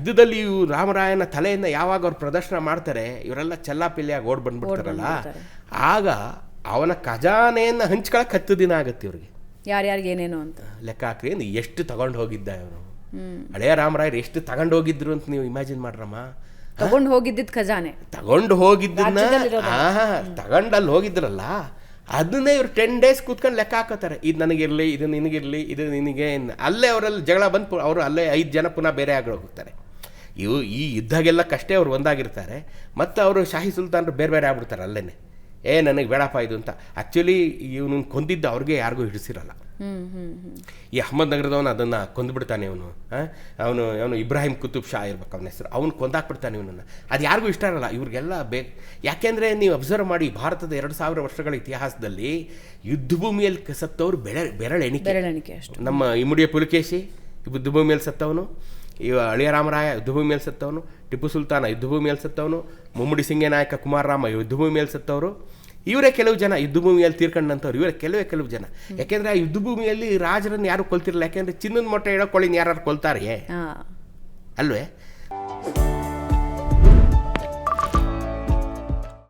ಯುದ್ಧದಲ್ಲಿ ಇವು ರಾಮರಾಯನ ತಲೆಯನ್ನು ಯಾವಾಗ ಅವ್ರು ಪ್ರದರ್ಶನ ಮಾಡ್ತಾರೆ ಇವರೆಲ್ಲ ಚೆಲ್ಲಾಪಿಲ್ಲಿಯಾಗಿ ಓಡ್ ಬಂದ್ಬಿಡ್ತಾರಲ್ಲ, ಆಗ ಅವನ ಖಜಾನೆಯನ್ನು ಹಂಚ್ಕೊಳಕ್ಕೆ 10 ದಿನ ಆಗುತ್ತೆ ಇವ್ರಿಗೆ. ಯಾರ್ಯಾರಿಗೆ ಏನೇನು ಅಂತ ಲೆಕ್ಕ ಹಾಕ್ರಿ, ಎಷ್ಟು ತಗೊಂಡು ಹೋಗಿದ್ದ ಇವರು, ಹಳೆಯ ರಾಮರಾಯರು ಎಷ್ಟು ತಗೊಂಡು ಹೋಗಿದ್ರು ಅಂತ ನೀವು ಇಮ್ಯಾಜಿನ್ ಮಾಡ್ರಮ್ಮ. ತಗೊಂಡು ಹೋಗಿದ್ದಿದ್ದು ಖಜಾನೆ, ತಗೊಂಡು ಹೋಗಿದ್ದನ್ನ ತಗೊಂಡಲ್ಲಿ ಹೋಗಿದ್ರಲ್ಲ ಅದನ್ನೇ ಇವ್ರು 10 days ಕೂತ್ಕೊಂಡು ಲೆಕ್ಕ ಹಾಕೋತಾರೆ. ಇದು ನನಗಿರಲಿ, ಇದು ನಿನಗಿರಲಿ, ಇದು ನಿನಗೆ. ಅಲ್ಲೇ ಅವರಲ್ಲಿ ಜಗಳ ಬಂದು ಅವರು ಅಲ್ಲೇ 5 ಜನ ಪುನಃ ಬೇರೆ ಹೋಗ್ತಾರೆ. ಈ ಯುದ್ಧಗೆಲ್ಲ ಕಷ್ಟೇ ಅವ್ರು ಒಂದಾಗಿರ್ತಾರೆ, ಮತ್ತು ಅವರು ಶಾಹಿ ಸುಲ್ತಾನರು ಬೇರೆ ಬೇರೆ ಆಗ್ಬಿಡ್ತಾರೆ ಅಲ್ಲೇ. ನನಗೆ ಬೇಡಪ್ಪ ಇದು ಅಂತ. ಆ್ಯಕ್ಚುಲಿ ಇವನು ಕೊಂದಿದ್ದ ಅವ್ರಿಗೆ ಯಾರಿಗೂ ಹಿಡಿಸಿರಲ್ಲ. ಈ ಅಹಮದ್ ನಗರದವನು ಅದನ್ನು ಕೊಂದುಬಿಡ್ತಾನೆ. ಅವನು ಇಬ್ರಾಹಿಂ ಕುತುಬ್ ಶಾ ಇರ್ಬೇಕು ಅವನ ಹೆಸರು. ಅವನು ಕೊಂದಾಕ್ಬಿಡ್ತಾನೆ ಇವನನ್ನು. ಅದು ಯಾರಿಗೂ ಇಷ್ಟ ಇರಲ್ಲ ಇವ್ರಿಗೆಲ್ಲ. ಯಾಕೆಂದರೆ ನೀವು ಅಬ್ಸರ್ವ್ ಮಾಡಿ, ಭಾರತದ 2000 ವರ್ಷಗಳ ಇತಿಹಾಸದಲ್ಲಿ ಯುದ್ಧಭೂಮಿಯಲ್ಲಿ ಸತ್ತವರು ಬೆರಳೆಣಿಕೆ ಅಷ್ಟು. ನಮ್ಮ ಇಮ್ಮಡಿಯ ಪುಲಕೇಶಿ ಯುದ್ಧಭೂಮಿಯಲ್ಲಿ ಸತ್ತವನು, ಇವ ಹಳೆಯ ರಾಮರಾಯ ಯುದ್ಧಭೂಮಿಯಲ್ಲಿ ಸತ್ತವನು, ಟಿಪ್ಪು ಸುಲ್ತಾನ ಯುದ್ಧಭೂಮಿಯಲ್ಲಿ ಸತ್ತವನು, ಮುಮ್ಮಡಿ ಸಿಂಗೆ ನಾಯಕ ಕುಮಾರರಾಮ ಯುದ್ಧಭೂಮಿಯಲ್ಲಿ ಸತ್ತವರು. ಇವರೇ ಕೆಲವು ಜನ ಯುದ್ಧಭೂಮಿಯಲ್ಲಿ ತೀರ್ಕೊಂಡಂಥವ್ರು, ಇವರೇ ಕೆಲವು ಜನ. ಯಾಕೆಂದರೆ ಆ ಯುದ್ಧಭೂಮಿಯಲ್ಲಿ ರಾಜರನ್ನು ಯಾರು ಕೊಲ್ತಿರಲ್ಲ. ಯಾಕೆಂದರೆ ಚಿನ್ನದ ಮೊಟ್ಟೆ ಇಡೋ ಕೊಳ್ಳಿನ ಯಾರು ಕೊಲ್ತಾರೆ ಅಲ್ವೇ?